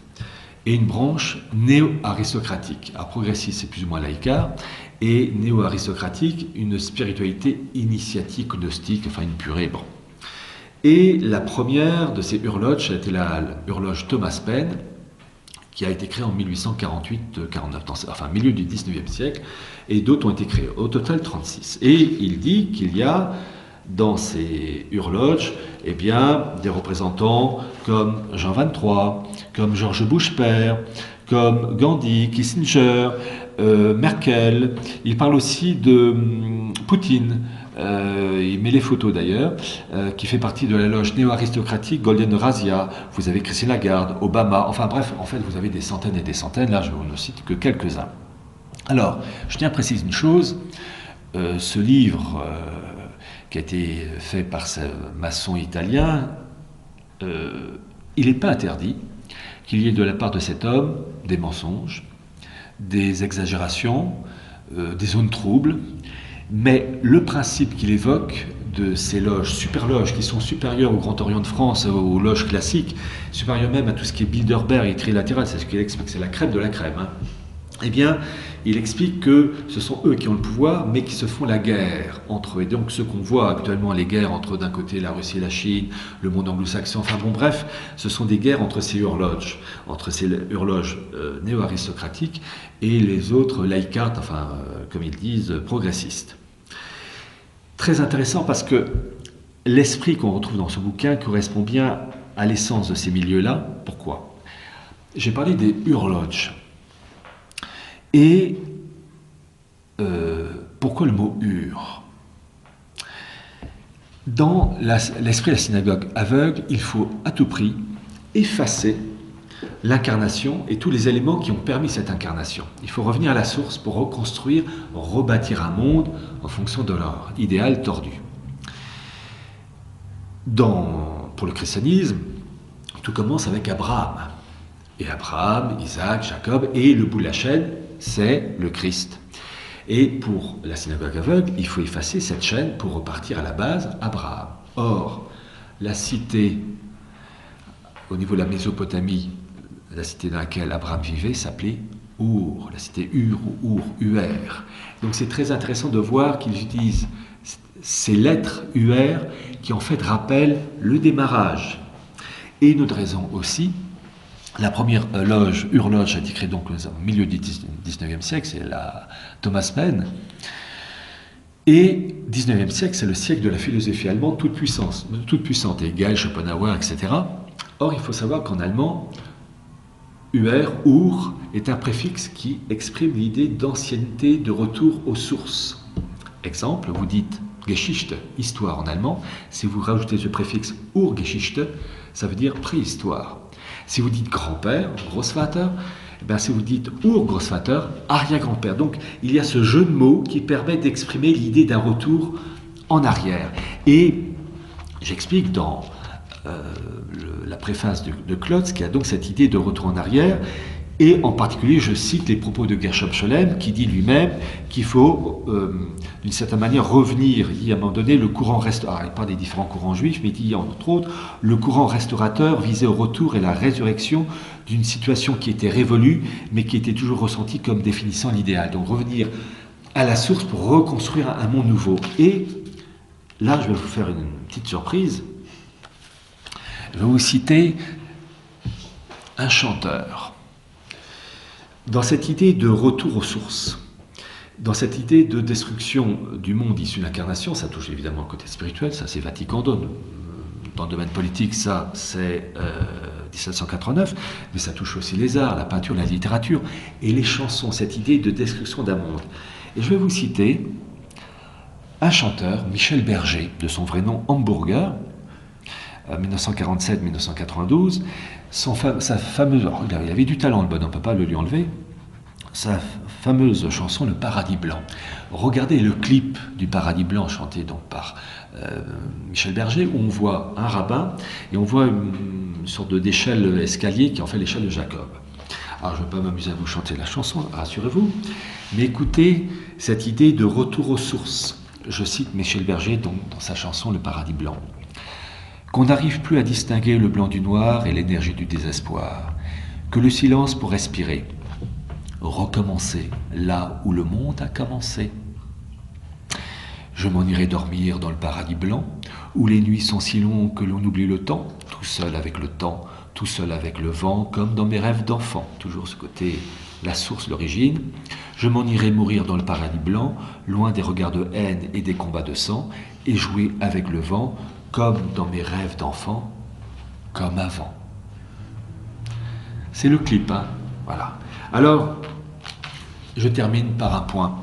et une branche néo-aristocratique. Alors progressiste, c'est plus ou moins laïcard, et néo-aristocratique, une spiritualité initiatique, gnostique, enfin une purée. Bon. Et la première de ces Ur-Lodge, a été la Ur-Lodge Thomas Paine, qui a été créée en 1848-49, enfin milieu du 19e siècle, et d'autres ont été créées, au total 36. Et il dit qu'il y a dans ces Ur-Lodge, eh bien, des représentants comme Jean XXIII, comme George Bush père, comme Gandhi, Kissinger, Merkel. Il parle aussi de Poutine, il met les photos d'ailleurs, qui fait partie de la loge néo-aristocratique Golden Eurasia. Vous avez Christine Lagarde, Obama, enfin bref, en fait vous avez des centaines et des centaines, là je ne cite que quelques-uns. Alors, je tiens à préciser une chose, ce livre qui a été fait par ce maçon italien, il n'est pas interdit qu'il y ait de la part de cet homme des mensonges, des exagérations, des zones troubles, mais le principe qu'il évoque de ces loges, super loges, qui sont supérieures au Grand Orient de France, aux loges classiques, supérieures même à tout ce qui est Bilderberg et trilatéral, c'est ce qu'il explique, c'est la crème de la crème, hein. Eh bien, il explique que ce sont eux qui ont le pouvoir, mais qui se font la guerre entre eux. Et donc, ce qu'on voit actuellement, les guerres entre, d'un côté, la Russie et la Chine, le monde anglo-saxon, enfin bon, bref, ce sont des guerres entre ces horloges, néo-aristocratiques et les autres laïcards, enfin, comme ils disent, progressistes. Très intéressant parce que l'esprit qu'on retrouve dans ce bouquin correspond bien à l'essence de ces milieux-là. Pourquoi? J'ai parlé des Ur-Lodge. Et pourquoi le mot Ur? Dans l'esprit de la synagogue aveugle, il faut à tout prix effacer l'incarnation et tous les éléments qui ont permis cette incarnation. Il faut revenir à la source pour reconstruire, rebâtir un monde en fonction de leur idéal tordu. Pour le christianisme, tout commence avec Abraham. Et Abraham, Isaac, Jacob, et le bout de la chaîne, c'est le Christ. Et pour la synagogue aveugle, il faut effacer cette chaîne pour repartir à la base, Abraham. Or, la cité, au niveau de la Mésopotamie, la cité dans laquelle Abraham vivait s'appelait Our, la cité Ur ou Ur. Donc c'est très intéressant de voir qu'ils utilisent ces lettres Ur qui en fait rappellent le démarrage. Et une autre raison aussi, la première loge, Urloge, a été créée donc au milieu du 19e siècle, c'est la Thomas Paine. Et 19e siècle, c'est le siècle de la philosophie allemande toute puissante, Hegel, Schopenhauer, etc. Or, il faut savoir qu'en allemand, Ur, est un préfixe qui exprime l'idée d'ancienneté, de retour aux sources. Exemple, vous dites Geschichte, histoire en allemand. Si vous rajoutez ce préfixe Urgeschichte, ça veut dire préhistoire. Si vous dites grand-père, Großvater, si vous dites Urgroßvater, arrière-grand-père. Donc il y a ce jeu de mots qui permet d'exprimer l'idée d'un retour en arrière. Et j'explique dans la préface de Klotz qui a donc cette idée de retour en arrière. Et en particulier, je cite les propos de Gershom Scholem, qui dit lui-même qu'il faut, d'une certaine manière, revenir. Il dit à un moment donné, le courant restaurateur, il parle des différents courants juifs, mais il dit, entre autres, le courant restaurateur visait au retour et la résurrection d'une situation qui était révolue, mais qui était toujours ressentie comme définissant l'idéal. Donc revenir à la source pour reconstruire un monde nouveau. Et là, je vais vous faire une petite surprise. Je vais vous citer un chanteur. Dans cette idée de retour aux sources, dans cette idée de destruction du monde issu de l'incarnation, ça touche évidemment le côté spirituel, ça c'est Vatican II. Dans le domaine politique, ça c'est 1789, mais ça touche aussi les arts, la peinture, la littérature et les chansons, cette idée de destruction d'un monde. Et je vais vous citer un chanteur, Michel Berger, de son vrai nom Hamburger, 1947-1992, sa fameuse, il avait du talent le bonhomme, on ne peut pas le lui enlever, sa fameuse chanson Le Paradis Blanc. Regardez le clip du Paradis Blanc chanté donc par Michel Berger, où on voit un rabbin et on voit une sorte d'échelle escalier qui en fait l'échelle de Jacob. Alors je ne vais pas m'amuser à vous chanter la chanson, rassurez-vous, mais écoutez cette idée de retour aux sources. Je cite Michel Berger donc, dans sa chanson Le Paradis Blanc. Qu'on n'arrive plus à distinguer le blanc du noir et l'énergie du désespoir, que le silence pour respirer, recommencer là où le monde a commencé. Je m'en irai dormir dans le paradis blanc, où les nuits sont si longues que l'on oublie le temps, tout seul avec le temps, tout seul avec le vent, comme dans mes rêves d'enfant. Toujours ce côté, la source, l'origine. Je m'en irai mourir dans le paradis blanc, loin des regards de haine et des combats de sang, et jouer avec le vent, comme dans mes rêves d'enfant, comme avant. C'est le clip, hein, voilà. Alors, je termine par un point.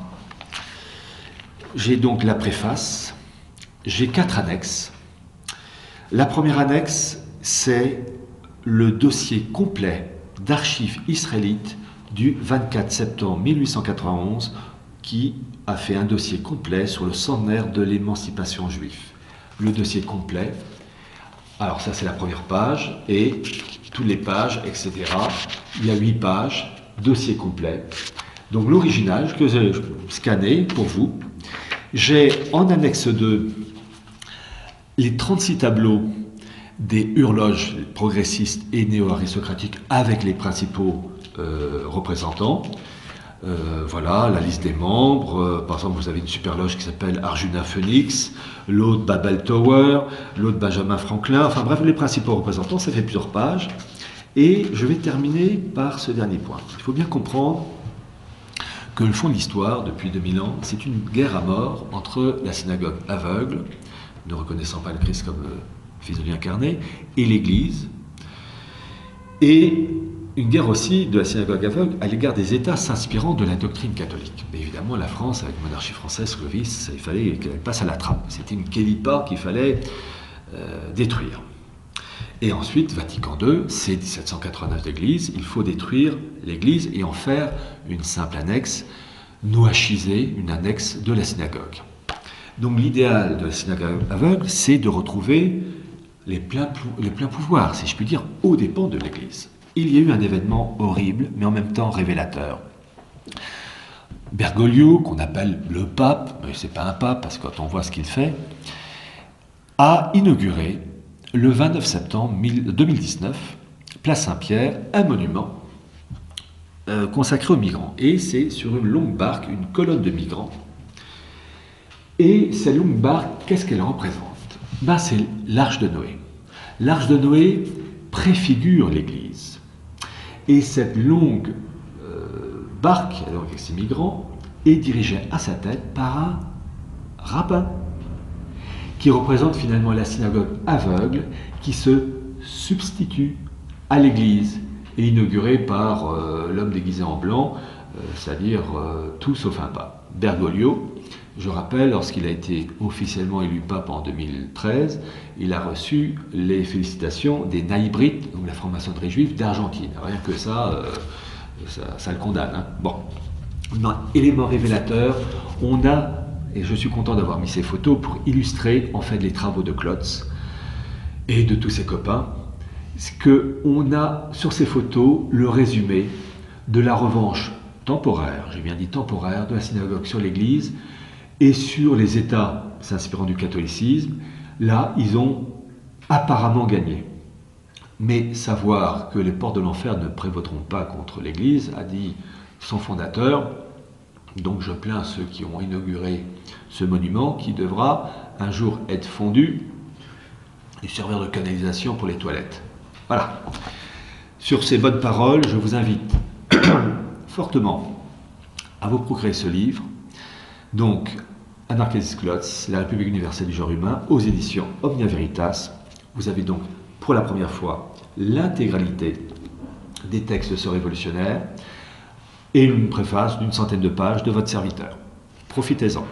J'ai donc la préface, j'ai 4 annexes. La première annexe, c'est le dossier complet d'archives israélites du 24 septembre 1891 qui a fait un dossier complet sur le centenaire de l'émancipation juive. Le dossier complet, alors ça c'est la première page, et toutes les pages, etc. Il y a 8 pages, dossier complet. Donc l'original que j'ai scanné pour vous. J'ai en annexe 2 les 36 tableaux des hurloges progressistes et néo-aristocratiques avec les principaux représentants. Voilà, la liste des membres. Par exemple, vous avez une super loge qui s'appelle Arjuna Phoenix, l'autre Babel Tower, l'autre Benjamin Franklin. Enfin bref, les principaux représentants, ça fait plusieurs pages. Et je vais terminer par ce dernier point. Il faut bien comprendre que le fond de l'histoire, depuis 2000 ans, c'est une guerre à mort entre la synagogue aveugle, ne reconnaissant pas le Christ comme fils de Dieu incarné, et l'Église. Et une guerre aussi de la synagogue aveugle à l'égard des États s'inspirant de la doctrine catholique. Mais évidemment, la France, avec la monarchie française, Clovis, il fallait qu'elle passe à la trappe. C'était une kélipa qu'il fallait détruire. Et ensuite, Vatican II, c'est 1789 d'église, il faut détruire l'église et en faire une simple annexe, noachisée, une annexe de la synagogue. Donc l'idéal de la synagogue aveugle, c'est de retrouver les pleins pouvoirs, si je puis dire, aux dépens de l'église. Il y a eu un événement horrible, mais en même temps révélateur. Bergoglio, qu'on appelle le pape, mais c'est pas un pape, parce que quand on voit ce qu'il fait, a inauguré le 29 septembre 2019, place Saint-Pierre, un monument consacré aux migrants. Et c'est sur une longue barque, une colonne de migrants. Et cette longue barque, qu'est-ce qu'elle représente? C'est l'Arche de Noé. L'Arche de Noé préfigure l'Église. Et cette longue barque, avec ces migrants, est dirigée à sa tête par un rabbin, qui représente finalement la synagogue aveugle, qui se substitue à l'Église, et inaugurée par l'homme déguisé en blanc, c'est-à-dire tout sauf un pape. Bergoglio, je rappelle, lorsqu'il a été officiellement élu pape en 2013, il a reçu les félicitations des Naïbrites, donc la franc-maçonnerie juive d'Argentine. Rien que ça, ça le condamne. Hein. Bon, élément révélateur, on a, et je suis content d'avoir mis ces photos pour illustrer en fait les travaux de Klotz et de tous ses copains, qu'on a sur ces photos le résumé de la revanche temporaire, j'ai bien dit temporaire, de la synagogue sur l'Église et sur les États s'inspirant du catholicisme. Là, ils ont apparemment gagné. Mais savoir que les portes de l'enfer ne prévaudront pas contre l'Église, a dit son fondateur. Donc je plains ceux qui ont inauguré ce monument qui devra un jour être fondu et servir de canalisation pour les toilettes. Voilà. Sur ces bonnes paroles, je vous invite fortement à vous procurer ce livre. Donc, Anarchis Klotz, la République universelle du genre humain, aux éditions Omnia Veritas. Vous avez donc pour la première fois l'intégralité des textes de ce révolutionnaire et une préface d'une centaine de pages de votre serviteur. Profitez-en.